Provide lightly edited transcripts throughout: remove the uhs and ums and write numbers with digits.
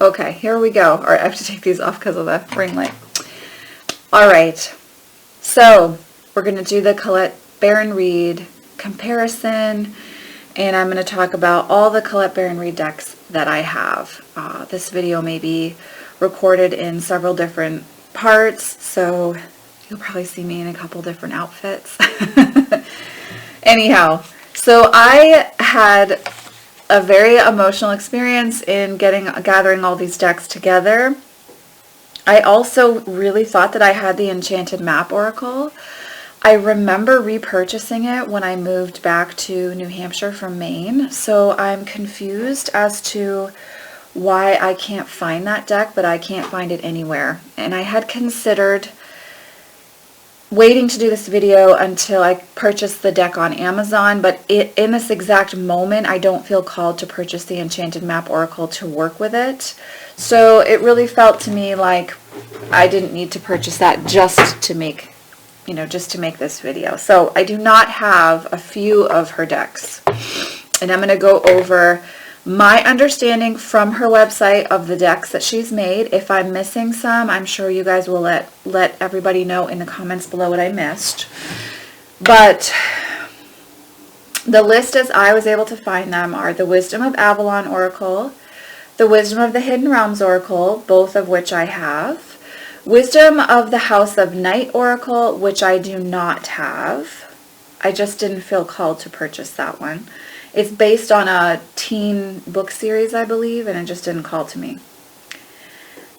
Okay, here we go. All right, I have to take these off because of the ring light. All right, so we're going to do the Colette Reid comparison, and I'm going to talk about all the Colette Reid decks that I have. This video may be recorded in several different parts, so you'll probably see me in a couple different outfits. Anyhow, so I had a very emotional experience in gathering all these decks together. I also really thought that I had the Enchanted Map Oracle. I remember repurchasing it when I moved back to New Hampshire from Maine, so I'm confused as to why I can't find that deck, but I can't find it anywhere. And I had considered waiting to do this video until I purchased the deck on Amazon, but in this exact moment, I don't feel called to purchase the Enchanted Map Oracle to work with it. So it really felt to me like I didn't need to purchase that just to make this video. So I do not have a few of her decks, and I'm going to go over my understanding from her website of the decks that she's made. If I'm missing some, I'm sure you guys will let everybody know in the comments below what I missed. But the list as I was able to find them are the Wisdom of Avalon Oracle, the Wisdom of the Hidden Realms Oracle, both of which I have, Wisdom of the House of Night Oracle, which I do not have. I just didn't feel called to purchase that one. It's based on a teen book series, I believe, and it just didn't call to me.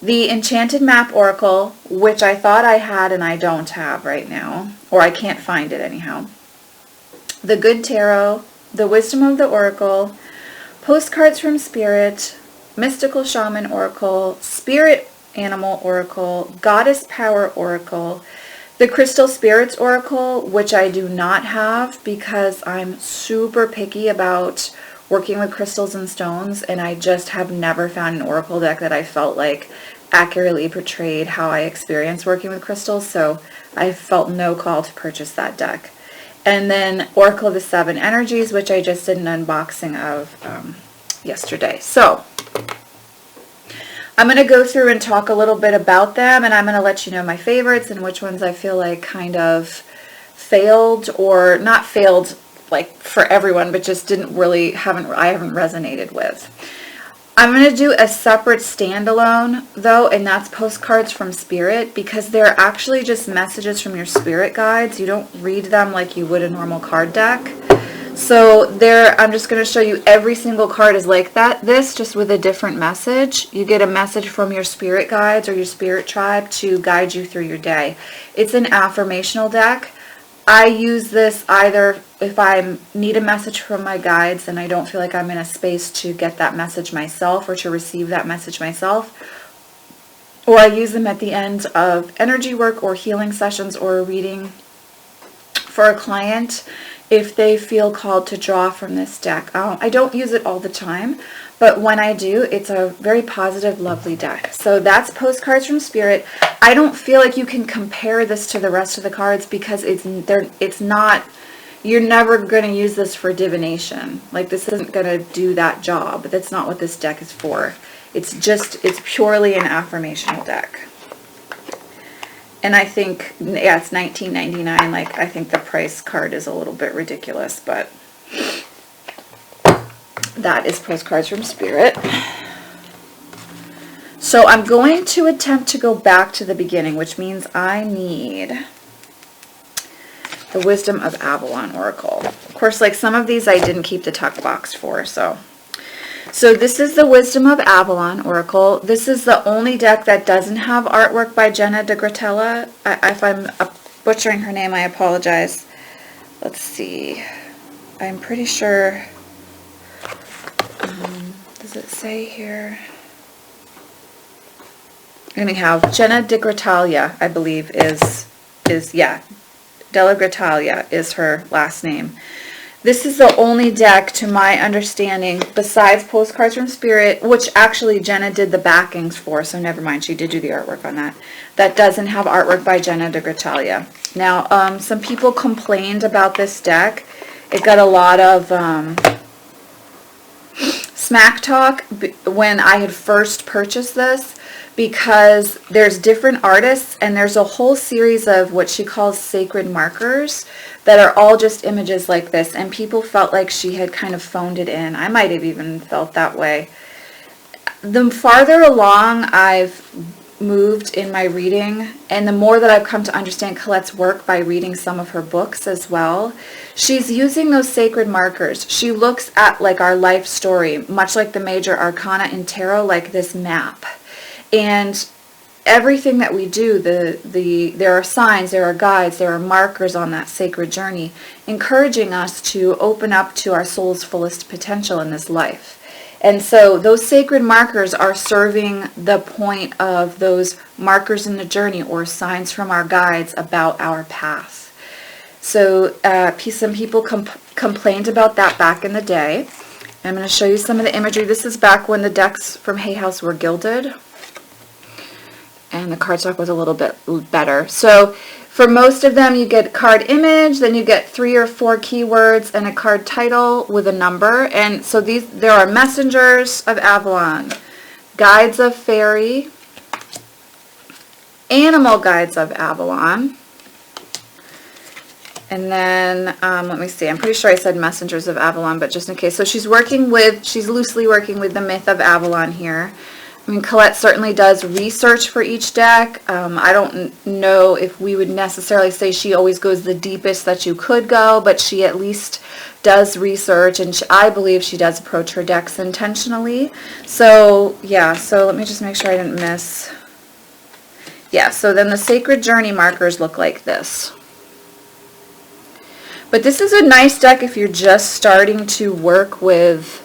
The Enchanted Map Oracle, which I thought I had and I don't have right now, or I can't find it anyhow. The Good Tarot, the Wisdom of the Oracle, Postcards from Spirit, Mystical Shaman Oracle, Spirit Animal Oracle, Goddess Power Oracle, the Crystal Spirits Oracle, which I do not have because I'm super picky about working with crystals and stones, and I just have never found an oracle deck that I felt like accurately portrayed how I experience working with crystals, so I felt no call to purchase that deck. And then Oracle of the Seven Energies, which I just did an unboxing of yesterday. So I'm going to go through and talk a little bit about them, and I'm going to let you know my favorites and which ones I feel like kind of failed, or not failed like for everyone, but just I haven't resonated with. I'm going to do a separate standalone though, and that's Postcards from Spirit, because they're actually just messages from your spirit guides. You don't read them like you would a normal card deck. So I'm just going to show you every single card is like that. This just with a different message. You get a message from your spirit guides or your spirit tribe to guide you through your day. It's an affirmational deck. I use this either if I need a message from my guides and I don't feel like I'm in a space to get that message myself or to receive that message myself, or I use them at the end of energy work or healing sessions or a reading for a client if they feel called to draw from this deck. I don't use it all the time, but when I do, it's a very positive, lovely deck. So that's Postcards from Spirit. I don't feel like you can compare this to the rest of the cards because it's not, you're never going to use this for divination. Like, this isn't going to do that job. That's not what this deck is for. It's purely an affirmational deck. And I think, yeah, it's $19.99. Like, I think the price card is a little bit ridiculous, but that is Postcards from Spirit. So I'm going to attempt to go back to the beginning, which means I need the Wisdom of Avalon Oracle. Of course, like some of these I didn't keep the tuck box for, so this is the Wisdom of Avalon Oracle. This is the only deck that doesn't have artwork by Jenna DeGratella. If I'm butchering her name, I apologize. Let's see. I'm pretty sure. Does it say here? Anyhow, Jenna DeGratella, I believe, yeah. Della Grataglia is her last name. This is the only deck, to my understanding, besides Postcards from Spirit, which actually Jenna did the backings for, so never mind, she did do the artwork on that, that doesn't have artwork by Jenna DeGrataglia. Now, some people complained about this deck. It got a lot of smack talk when I had first purchased this, because there's different artists and there's a whole series of what she calls sacred markers that are all just images like this, and people felt like she had kind of phoned it in. I might have even felt that way. The farther along I've moved in my reading, and the more that I've come to understand Colette's work by reading some of her books as well, she's using those sacred markers. She looks at like our life story, much like the major arcana in tarot, like this map. And everything that we do, there are signs, there are guides, there are markers on that sacred journey, encouraging us to open up to our soul's fullest potential in this life. And so those sacred markers are serving the point of those markers in the journey, or signs from our guides about our path. So some people complained about that back in the day. I'm going to show you some of the imagery. This is back when the decks from Hay House were gilded, and the cardstock was a little bit better. So for most of them, you get card image, then you get 3 or 4 keywords and a card title with a number. And so there are messengers of Avalon, guides of fairy, animal guides of Avalon, and then let me see, I'm pretty sure I said messengers of Avalon, but just in case. So she's loosely working with the myth of Avalon here. I mean, Colette certainly does research for each deck. I don't know if we would necessarily say she always goes the deepest that you could go, but she at least does research, and I believe she does approach her decks intentionally. So, yeah, so let me just make sure I didn't miss. Yeah, so then the sacred journey markers look like this. But this is a nice deck if you're just starting to work with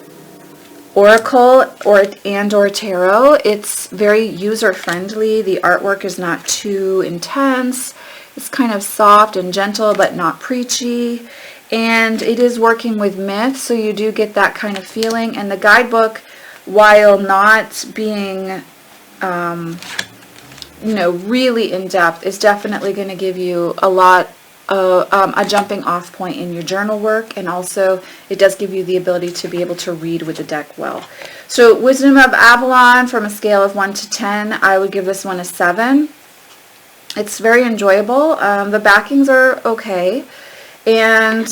Oracle or tarot. It's very user-friendly. The artwork is not too intense. It's kind of soft and gentle, but not preachy. And it is working with myth, so you do get that kind of feeling. And the guidebook, while not being, really in-depth, is definitely going to give you a jumping off point in your journal work, and also it does give you the ability to be able to read with the deck well. So Wisdom of Avalon, from a scale of 1 to 10, I would give this one a 7. It's very enjoyable. The backings are okay, and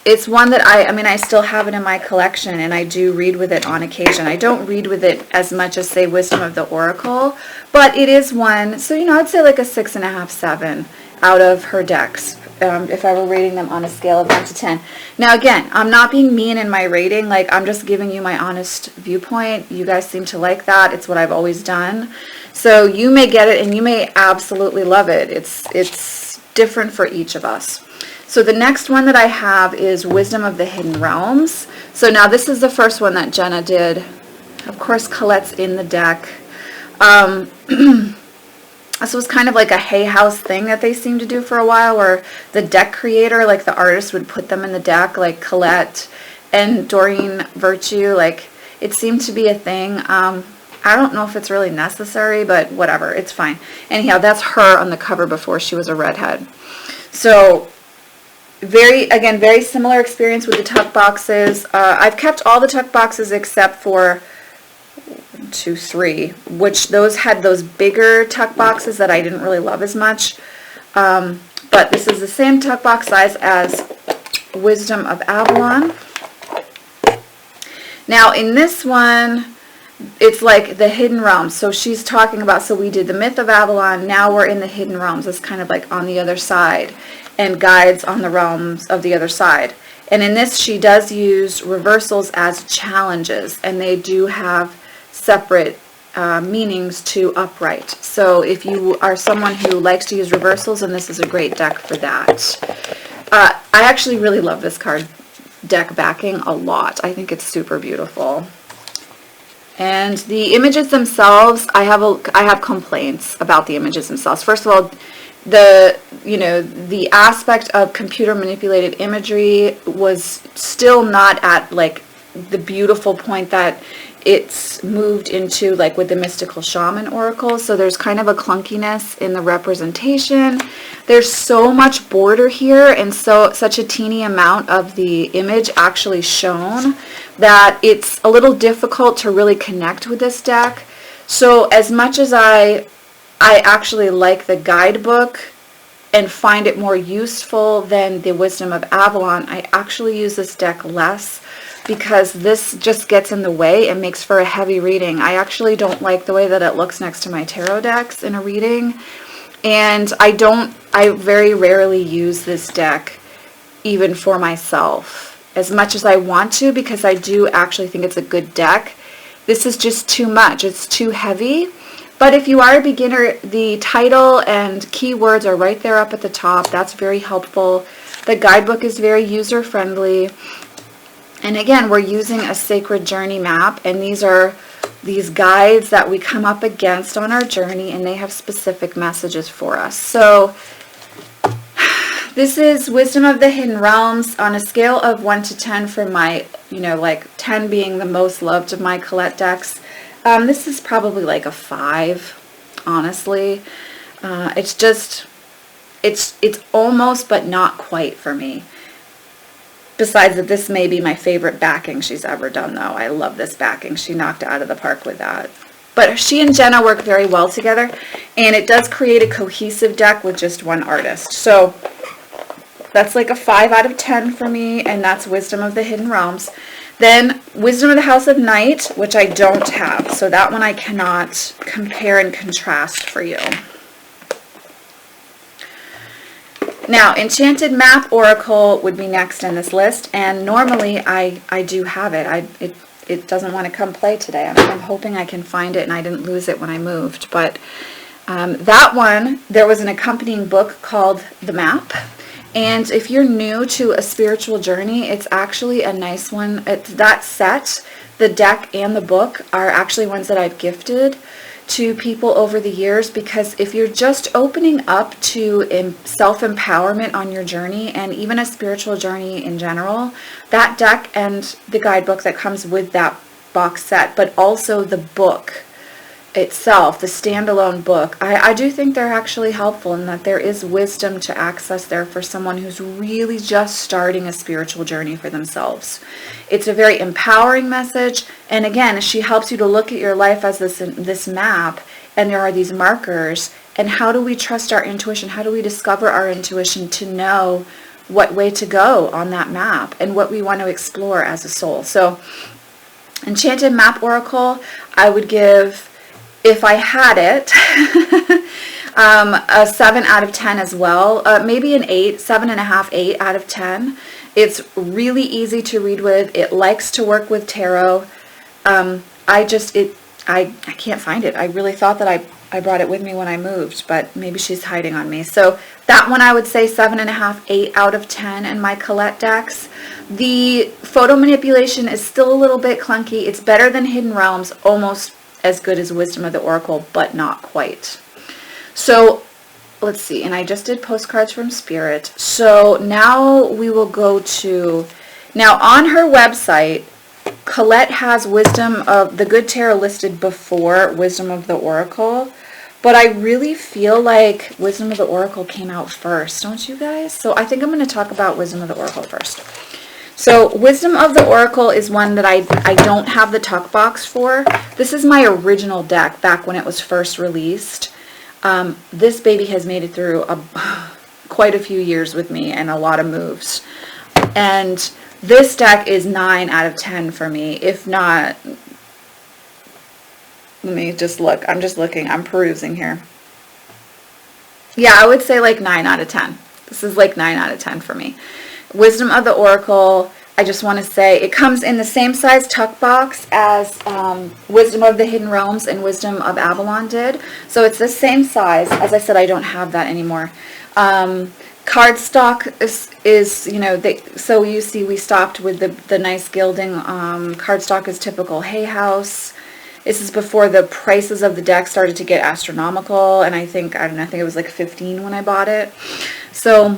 it's one that I still have it in my collection, and I do read with it on occasion. I don't read with it as much as, say, Wisdom of the Oracle, but it is one, so I'd say like a 6.5, 7 out of her decks, if I were rating them on a scale of 1 to 10. Now again, I'm not being mean in my rating, like I'm just giving you my honest viewpoint. You guys seem to like that. It's what I've always done. So you may get it and you may absolutely love it. It's different for each of us. So the next one that I have is Wisdom of the Hidden Realms. So now this is the first one that Jenna did. Of course, Colette's in the deck. This was kind of like a Hay House thing that they seemed to do for a while, where the deck creator, like the artist, would put them in the deck, like Colette and Doreen Virtue. Like, it seemed to be a thing. I don't know if it's really necessary, but whatever, it's fine. Anyhow, that's her on the cover before she was a redhead. So very similar experience with the tuck boxes. I've kept all the tuck boxes except for 2, 3, which those had those bigger tuck boxes that I didn't really love as much. But this is the same tuck box size as Wisdom of Avalon. Now in this one, it's like the Hidden Realms. So she's talking about, so we did the Myth of Avalon, now we're in the Hidden Realms. It's kind of like on the other side, and guides on the realms of the other side. And in this, she does use reversals as challenges, and they do have separate meanings to upright. So if you are someone who likes to use reversals, and this is a great deck for that. I actually really love this card deck backing a lot. I think it's super beautiful. And the images themselves, I have complaints about the images themselves. First of all, the aspect of computer manipulated imagery was still not at like the beautiful point that it's moved into, like with the mystical Shaman Oracle. So there's kind of a clunkiness in the representation. There's so much border here and such a teeny amount of the image actually shown that it's a little difficult to really connect with this deck. So as much as I actually like the guidebook and find it more useful than the Wisdom of Avalon, I actually use this deck less because this just gets in the way and makes for a heavy reading. I actually don't like the way that it looks next to my tarot decks in a reading, and I very rarely use this deck even for myself as much as I want to, because I do actually think it's a good deck. This is just too much. It's too heavy. But if you are a beginner, the title and keywords are right there up at the top. That's very helpful. The guidebook is very user-friendly. And again, we're using a sacred journey map, and these are these guides that we come up against on our journey, and they have specific messages for us. So this is Wisdom of the Hidden Realms on a scale of 1 to 10 for my, like 10 being the most loved of my Colette decks. This is probably like a 5, honestly. It's almost but not quite for me. Besides that, this may be my favorite backing she's ever done, though. I love this backing. She knocked it out of the park with that. But she and Jenna work very well together, and it does create a cohesive deck with just one artist. So that's like a 5 out of 10 for me, and that's Wisdom of the Hidden Realms. Then Wisdom of the House of Night, which I don't have. So that one I cannot compare and contrast for you. Now, Enchanted Map Oracle would be next in this list, and normally I do have it. It doesn't want to come play today. I'm hoping I can find it and I didn't lose it when I moved. But that one, there was an accompanying book called The Map. And if you're new to a spiritual journey, it's actually a nice one. That set, the deck and the book, are actually ones that I've gifted to people over the years, because if you're just opening up to self-empowerment on your journey, and even a spiritual journey in general, that deck and the guidebook that comes with that box set, but also the book itself, the standalone book, I do think they're actually helpful, and that there is wisdom to access there for someone who's really just starting a spiritual journey for themselves. It's a very empowering message, and again, she helps you to look at your life as this map, and there are these markers, and how do we trust our intuition? How do we discover our intuition to know what way to go on that map and what we want to explore as a soul? So Enchanted Map Oracle, I would give, if I had it, a 7 out of 10 as well. Maybe an 8, 7.5, 8 out of 10. It's really easy to read with. It likes to work with tarot. I can't find it. I really thought that I brought it with me when I moved, but maybe she's hiding on me. So that one I would say 7.5, 8 out of 10 in my Colette decks. The photo manipulation is still a little bit clunky. It's better than Hidden Realms, almost as good as Wisdom of the Oracle, but not quite. So let's see, and I just did Postcards from Spirit. So now we will go to, now on her website, Colette has Wisdom of the Good Tarot listed before Wisdom of the Oracle, but I really feel like Wisdom of the Oracle came out first, don't you guys? So I think I'm going to talk about Wisdom of the Oracle first. So Wisdom of the Oracle is one that I don't have the tuck box for. This is my original deck back when it was first released. This baby has made it through quite a few years with me and a lot of moves. And this deck is 9 out of 10 for me, if not, let me just look. I'm just looking. I'm perusing here. Yeah, I would say like 9 out of 10. This is like 9 out of 10 for me. Wisdom of the Oracle, I just want to say, it comes in the same size tuck box as Wisdom of the Hidden Realms and Wisdom of Avalon did. So it's the same size. As I said, I don't have that anymore. Cardstock is so you see we stopped with the nice gilding. Cardstock is typical Hay House. This is before the prices of the deck started to get astronomical, and I think it was like $15 when I bought it. So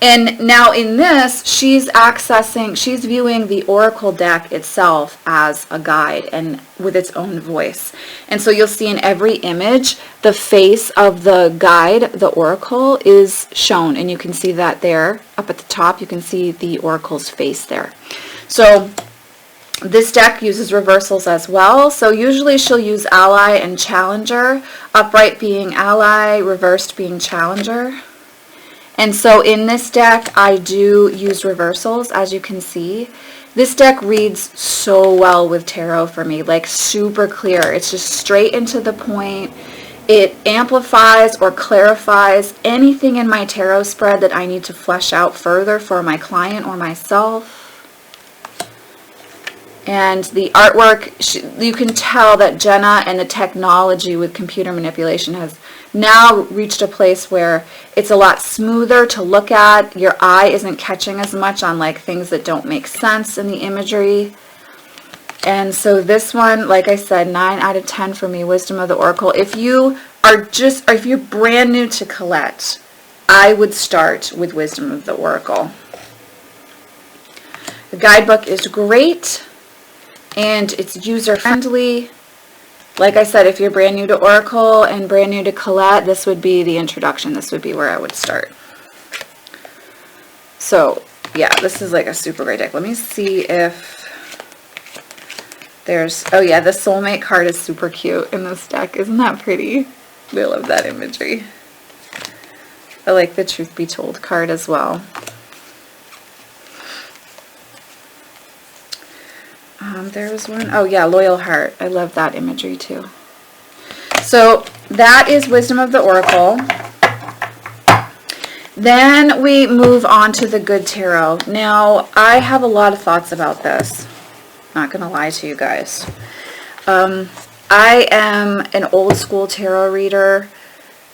And now in this, she's viewing the Oracle deck itself as a guide and with its own voice. And so you'll see in every image, the face of the guide, the Oracle, is shown. And you can see that there, up at the top, you can see the Oracle's face there. So this deck uses reversals as well. So usually she'll use Ally and Challenger, upright being Ally, reversed being Challenger. And so in this deck, I do use reversals, as you can see. This deck reads so well with tarot for me, like super clear. It's just straight into the point. It amplifies or clarifies anything in my tarot spread that I need to flesh out further for my client or myself. And the artwork, you can tell that Jenna and the technology with computer manipulation has now reached a place where it's a lot smoother to look at. Your eye isn't catching as much on like things that don't make sense in the imagery. And so this one, like I said, 9 out of 10 for me, Wisdom of the Oracle. If you're brand new to Colette, I would start with Wisdom of the Oracle. The guidebook is great and it's user-friendly. Like I said, if you're brand new to Oracle and brand new to Colette, this would be the introduction. This would be where I would start. So, yeah, this is like a super great deck. Let me see if there's... Oh, yeah, the Soulmate card is super cute in this deck. Isn't that pretty? I love that imagery. I like the Truth Be Told card as well. There was one, oh yeah, Loyal Heart. I love that imagery too. So that is Wisdom of the Oracle. Then we move on to the Good Tarot. Now, I have a lot of thoughts about this. Not going to lie to you guys. I am an old school tarot reader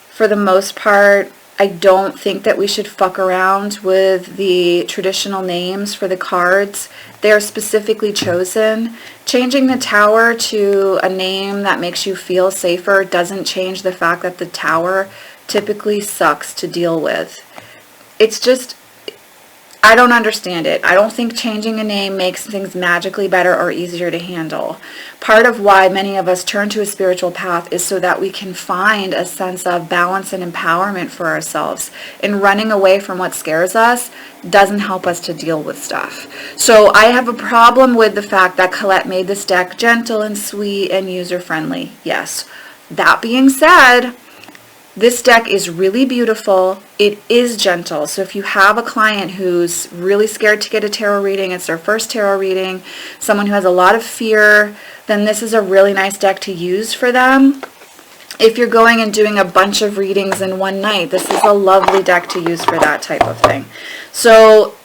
for the most part. I don't think that we should fuck around with the traditional names for the cards. They're specifically chosen. Changing the Tower to a name that makes you feel safer doesn't change the fact that the Tower typically sucks to deal with. It's just, I don't understand it. I don't think changing a name makes things magically better or easier to handle. Part of why many of us turn to a spiritual path is so that we can find a sense of balance and empowerment for ourselves. And running away from what scares us doesn't help us to deal with stuff. So I have a problem with the fact that Colette made this deck gentle and sweet and user-friendly. Yes. That being said, this deck is really beautiful. It is gentle. So if you have a client who's really scared to get a tarot reading, it's their first tarot reading, someone who has a lot of fear, then this is a really nice deck to use for them. If you're going and doing a bunch of readings in one night, this is a lovely deck to use for that type of thing. So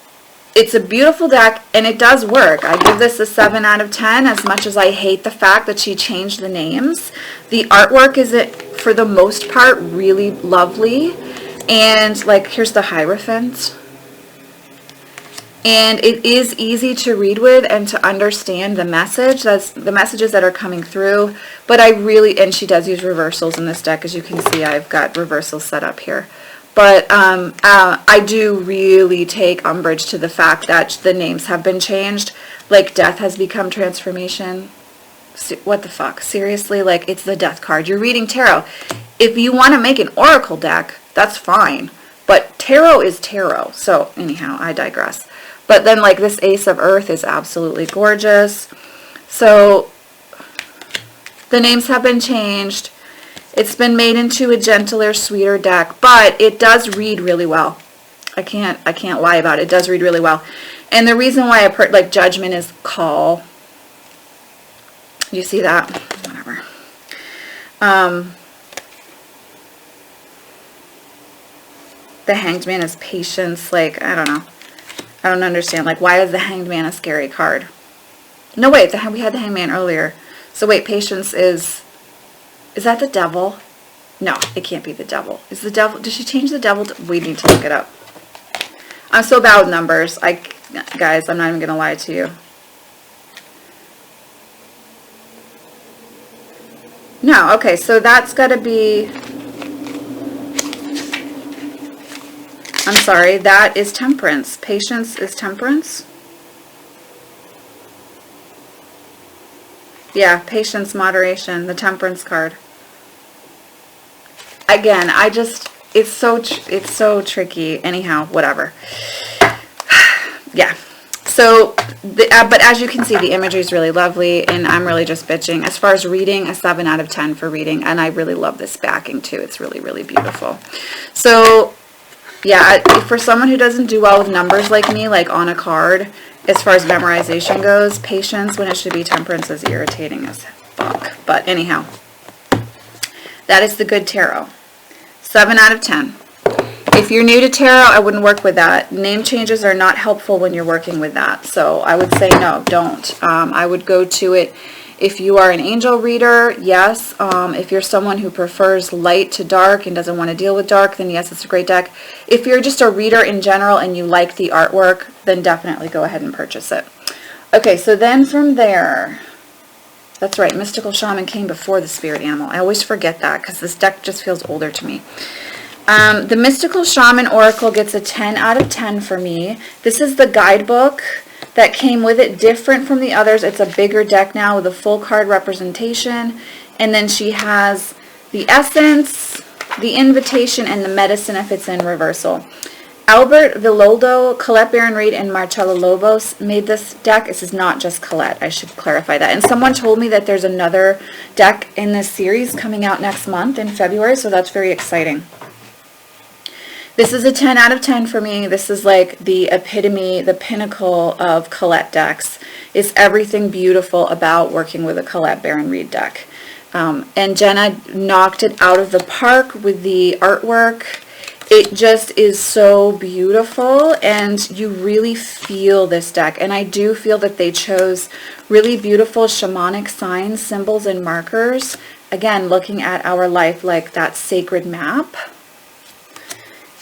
it's a beautiful deck and it does work. I give this a 7 out of 10 as much as I hate the fact that she changed the names. The artwork is, for the most part, really lovely. And like, here's the Hierophant. And it is easy to read with and to understand the message. That's the messages that are coming through. But I really, and she does use reversals in this deck. As you can see, I've got reversals set up here. But I do really take umbrage to the fact that the names have been changed. Like, Death has become Transformation. What the fuck? Seriously? Like, it's the Death card. You're reading tarot. If you want to make an Oracle deck, that's fine. But tarot is tarot. So, anyhow, I digress. But then, like, this Ace of Earth is absolutely gorgeous. So, the names have been changed. It's been made into a gentler, sweeter deck, but it does read really well. I can't lie about it. It does read really well. And the reason why I put, like, Judgment is call. You see that? Whatever. The Hanged Man is patience. Like, I don't know. I don't understand. Like, why is the Hanged Man a scary card? No, wait. We had the Hanged Man earlier. So, wait. Patience is that the devil? No, it can't be the devil. Is the devil... Did she change the devil? We need to look it up. I'm so bad with numbers. Guys, I'm not even going to lie to you. No, okay. So, that's got to be... I'm sorry, that is Temperance. Patience is Temperance. Yeah, Patience, Moderation, the Temperance card. Again, it's so tricky. Anyhow, whatever. Yeah. So, but as you can see, the imagery is really lovely, and I'm really just bitching. As far as reading, a 7 out of 10 for reading, and I really love this backing too. It's really, really beautiful. So, yeah, for someone who doesn't do well with numbers like me, like on a card, as far as memorization goes, Patience when it should be Temperance is irritating as fuck. But anyhow, that is the good tarot. 7 out of 10. If you're new to tarot, I wouldn't work with that. Name changes are not helpful when you're working with that. So I would say no, don't. I would go to it if you are an angel reader, yes. If you're someone who prefers light to dark and doesn't want to deal with dark, then yes, it's a great deck. If you're just a reader in general and you like the artwork, then definitely go ahead and purchase it. Okay, so then from there, that's right, Mystical Shaman came before the Spirit Animal. I always forget that because this deck just feels older to me. The Mystical Shaman Oracle gets a 10 out of 10 for me. This is the guidebook that came with it, different from the others. It's a bigger deck now with a full card representation. And then she has the essence, the invitation, and the medicine if it's in reversal. Albert Villoldo, Colette Reid, and Marcella Lobos made this deck. This is not just Colette. I should clarify that. And someone told me that there's another deck in this series coming out next month in February, so that's very exciting. This is a 10 out of 10 for me. This is like the epitome, the pinnacle of Colette decks. It's everything beautiful about working with a Colette Reid deck. And Jenna knocked it out of the park with the artwork. It just is so beautiful, and you really feel this deck. And I do feel that they chose really beautiful shamanic signs, symbols, and markers. Again, looking at our life like that sacred map.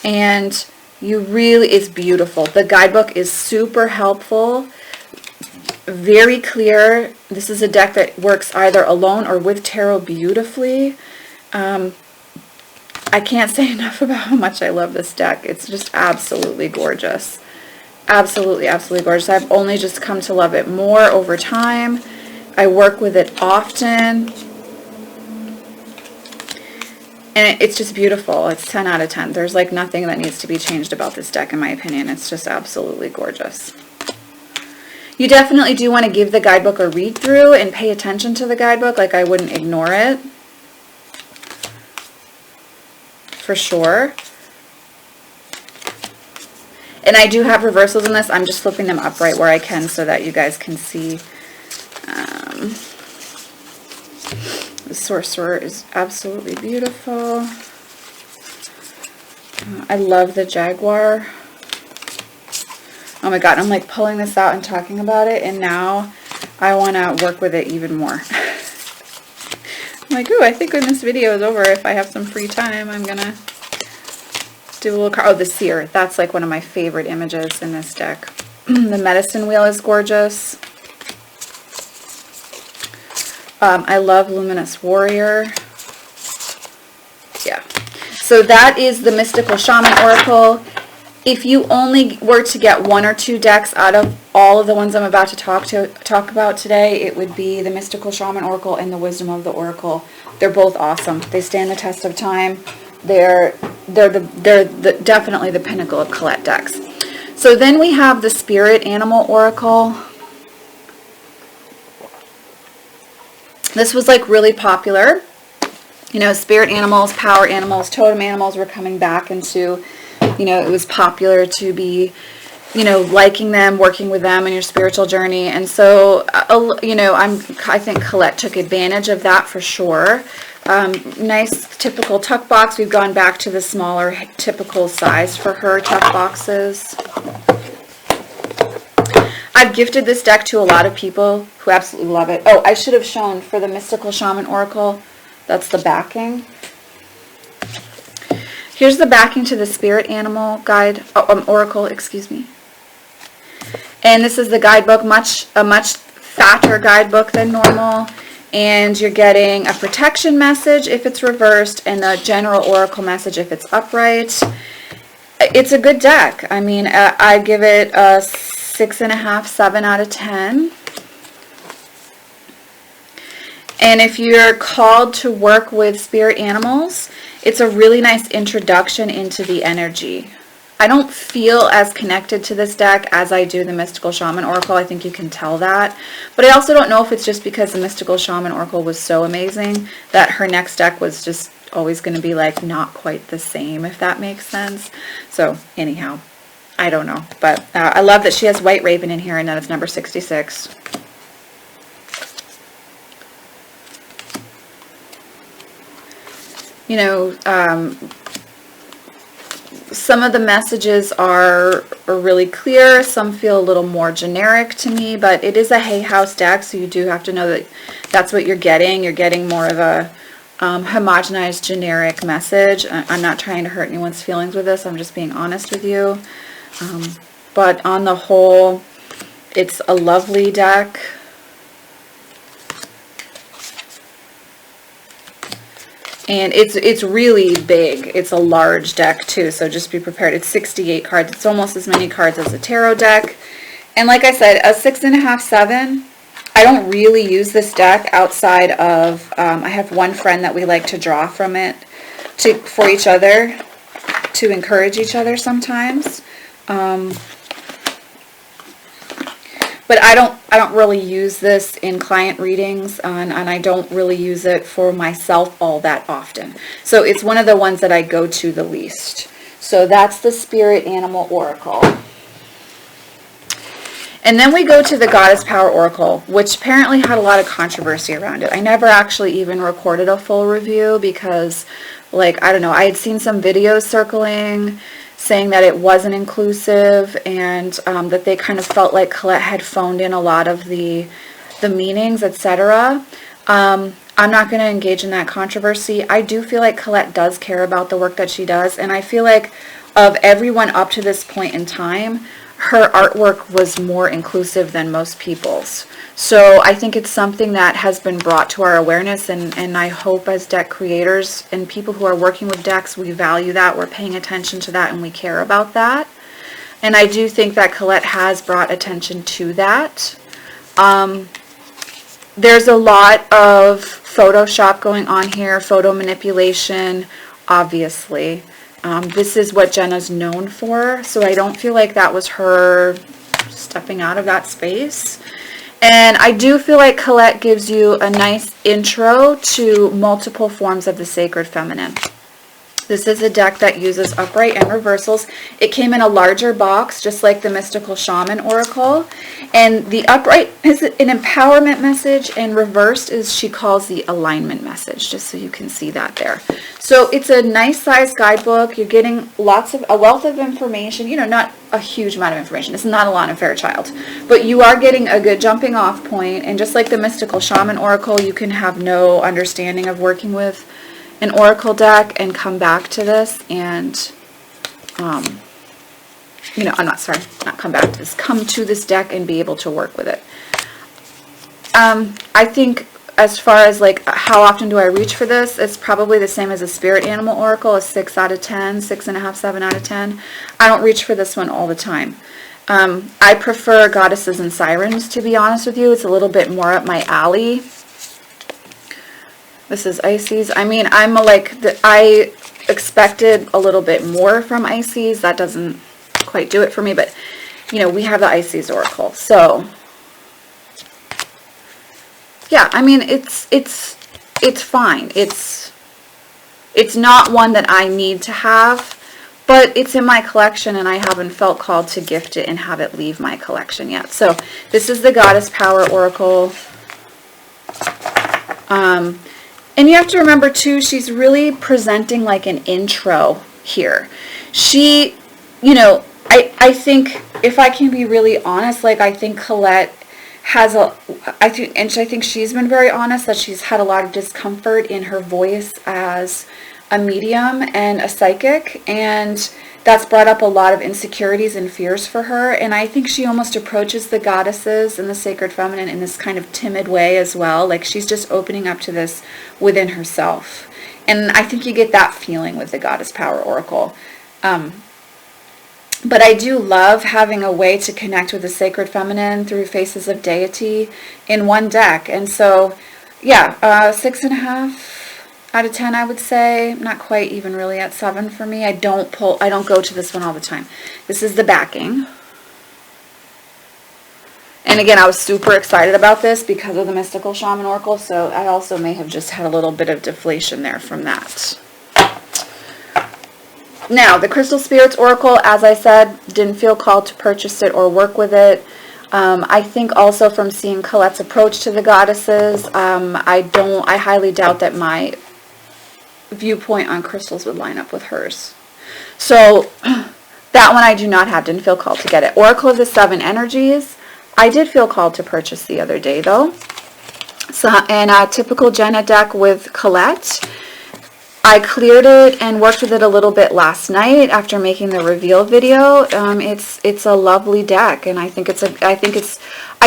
And it's beautiful. The guidebook is super helpful, very clear. This is a deck that works either alone or with tarot beautifully. I can't say enough about how much I love this deck. It's just absolutely gorgeous. Absolutely, absolutely gorgeous. I've only just come to love it more over time. I work with it often. And it's just beautiful. It's 10 out of 10. There's like nothing that needs to be changed about this deck in my opinion. It's just absolutely gorgeous. You definitely do want to give the guidebook a read through and pay attention to the guidebook. Like I wouldn't ignore it. For sure. And I do have reversals in this. I'm just flipping them up right where I can so that you guys can see. The Sorcerer is absolutely beautiful. I love the Jaguar. Oh my god, I'm like pulling this out and talking about it, and now I want to work with it even more. I'm like, ooh, I think when this video is over, if I have some free time, I'm gonna do a little card. Oh, the Seer. That's like one of my favorite images in this deck. The Medicine Wheel is gorgeous. I love Luminous Warrior. Yeah. So that is the Mystical Shaman Oracle. If you only were to get one or two decks out of all of the ones I'm about to talk about today, it would be the Mystical Shaman Oracle and the Wisdom of the Oracle. They're both awesome. They stand the test of time. They're definitely the pinnacle of Colette decks. So then we have the Spirit Animal Oracle. This was like really popular. You know, spirit animals, power animals, totem animals were coming back into, you know, it was popular to be, you know, liking them, working with them in your spiritual journey. And so, you know, I think Colette took advantage of that for sure. Nice typical tuck box. We've gone back to the smaller typical size for her tuck boxes. I've gifted this deck to a lot of people who absolutely love it. Oh, I should have shown for the Mystical Shaman Oracle. That's the backing. Here's the backing to the Spirit Animal Guide, Oracle, excuse me. And this is the guidebook, a much fatter guidebook than normal. And you're getting a protection message if it's reversed, and the general oracle message if it's upright. It's a good deck. I mean, I give it a 6.5, 7 out of 10. And if you're called to work with spirit animals, it's a really nice introduction into the energy. I don't feel as connected to this deck as I do the Mystical Shaman Oracle. I think you can tell that. But I also don't know if it's just because the Mystical Shaman Oracle was so amazing that her next deck was just always going to be like not quite the same, if that makes sense. So anyhow, I don't know. But I love that she has White Raven in here and that it's number 66. You know, some of the messages are really clear. Some feel a little more generic to me, but it is a Hay House deck, so you do have to know that that's what you're getting. You're getting more of a homogenized, generic message. I'm not trying to hurt anyone's feelings with this. I'm just being honest with you. But on the whole, it's a lovely deck. And it's really big. It's a large deck too, so just be prepared. It's 68 cards. It's almost as many cards as a tarot deck. And like I said, a 6.5, 7. I don't really use this deck outside of, I have one friend that we like to draw from it for each other, to encourage each other sometimes. But I don't really use this in client readings, and I don't really use it for myself all that often. So it's one of the ones that I go to the least. So that's the Spirit Animal Oracle. And then we go to the Goddess Power Oracle, which apparently had a lot of controversy around it. I never actually even recorded a full review because, like, I don't know, I had seen some videos circling saying that it wasn't inclusive, and that they kind of felt like Colette had phoned in a lot of the meanings, etc. I'm not going to engage in that controversy. I do feel like Colette does care about the work that she does, and I feel like of everyone up to this point in time, her artwork was more inclusive than most people's. So I think it's something that has been brought to our awareness, and I hope as deck creators and people who are working with decks, we value that, we're paying attention to that, and we care about that. And I do think that Colette has brought attention to that. There's a lot of Photoshop going on here, photo manipulation, obviously. This is what Jenna's known for, so I don't feel like that was her stepping out of that space. And I do feel like Colette gives you a nice intro to multiple forms of the sacred feminine. This is a deck that uses upright and reversals. It came in a larger box, just like the Mystical Shaman Oracle. And the upright is an empowerment message, and reversed is, she calls, the alignment message, just so you can see that there. So it's a nice size guidebook. You're getting a wealth of information, you know, not a huge amount of information. It's not a lot in Fairchild, but you are getting a good jumping off point. And just like the Mystical Shaman Oracle, you can have no understanding of working with an oracle deck and come back to this and, you know, come to this deck and be able to work with it. I think as far as like how often do I reach for this, it's probably the same as a Spirit Animal Oracle, a 6 out of 10, 6.5, 7 out of 10. I don't reach for this one all the time. I prefer Goddesses and Sirens, to be honest with you. It's a little bit more up my alley. This is Ices. I mean, I expected a little bit more from Ices. That doesn't quite do it for me, but you know, we have the Ices Oracle. So yeah, I mean, it's fine. It's not one that I need to have, but it's in my collection, and I haven't felt called to gift it and have it leave my collection yet. So this is the Goddess Power Oracle. And you have to remember too, she's really presenting like an intro here. She, you know, I think, if I can be really honest, like I think Colette has I think she's been very honest that she's had a lot of discomfort in her voice as a medium and a psychic, and that's brought up a lot of insecurities and fears for her. And I think she almost approaches the goddesses and the sacred feminine in this kind of timid way as well. Like she's just opening up to this within herself. And I think you get that feeling with the Goddess Power Oracle. But I do love having a way to connect with the sacred feminine through faces of deity in one deck. And so, yeah, 6.5 out of 10, I would say. Not quite even really at 7 for me. I don't go to this one all the time. This is the backing. And again, I was super excited about this because of the Mystical Shaman Oracle, so I also may have just had a little bit of deflation there from that. Now, the Crystal Spirits Oracle, as I said, didn't feel called to purchase it or work with it. I think also from seeing Colette's approach to the goddesses, I highly doubt that my viewpoint on crystals would line up with hers. So, that one I do not have, didn't feel called to get it. Oracle of the Seven Energies, I did feel called to purchase the other day though. So, in a typical Jenna deck with Colette, I cleared it and worked with it a little bit last night after making the reveal video. It's a lovely deck, and I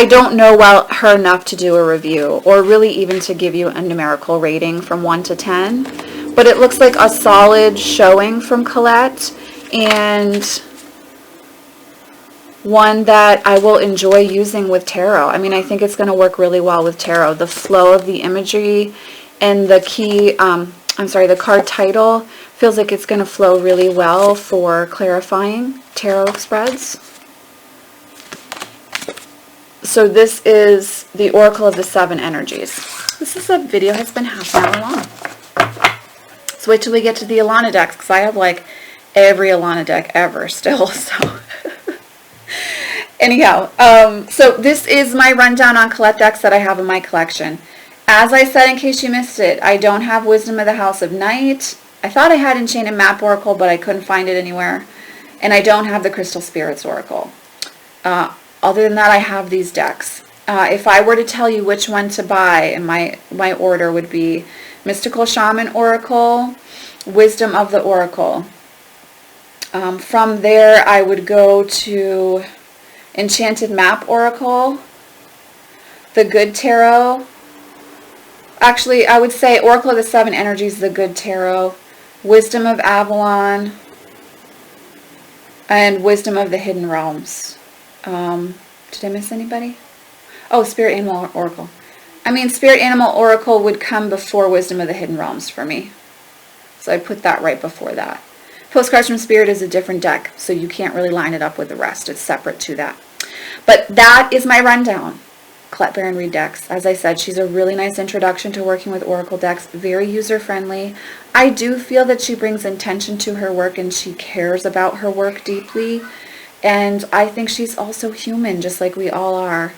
don't know her enough to do a review or really even to give you a numerical rating from 1 to 10. But it looks like a solid showing from Colette, and one that I will enjoy using with tarot. I mean, I think it's going to work really well with tarot. The flow of the imagery and the the card title feels like it's going to flow really well for clarifying tarot spreads. So this is the Oracle of the Seven Energies. This video has been half an hour long. Let's wait till we get to the Alana decks, because I have like every Alana deck ever still. So anyhow, so this is my rundown on Colette decks that I have in my collection. As I said, in case you missed it, I don't have Wisdom of the House of Night. I thought I had Enchanted Map Oracle, but I couldn't find it anywhere. And I don't have the Crystal Spirits Oracle. Other than that, I have these decks. If I were to tell you which one to buy, and my order would be Mystical Shaman Oracle, Wisdom of the Oracle. From there, I would go to Enchanted Map Oracle, the Good Tarot. Actually, I would say Oracle of the Seven Energies, the Good Tarot, Wisdom of Avalon, and Wisdom of the Hidden Realms. Did I miss anybody? Oh, Spirit Animal Oracle. I mean, Spirit Animal Oracle would come before Wisdom of the Hidden Realms for me. So I'd put that right before that. Postcards from Spirit is a different deck, so you can't really line it up with the rest. It's separate to that. But that is my rundown. Colette Baron Reid decks. As I said, she's a really nice introduction to working with Oracle decks. Very user-friendly. I do feel that she brings intention to her work and she cares about her work deeply. And I think she's also human, just like we all are.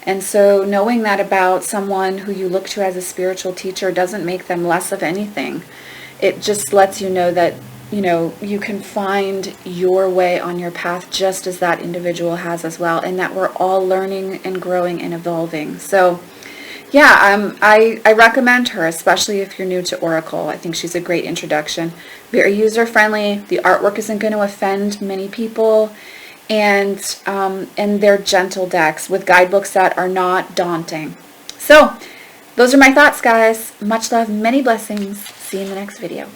And so knowing that about someone who you look to as a spiritual teacher doesn't make them less of anything. It just lets you know that, you know, you can find your way on your path just as that individual has as well, and that we're all learning and growing and evolving. So yeah, I recommend her, especially if you're new to Oracle. I think she's a great introduction. Very user-friendly. The artwork isn't going to offend many people, and they're gentle decks with guidebooks that are not daunting. So those are my thoughts, guys. Much love, many blessings. See you in the next video.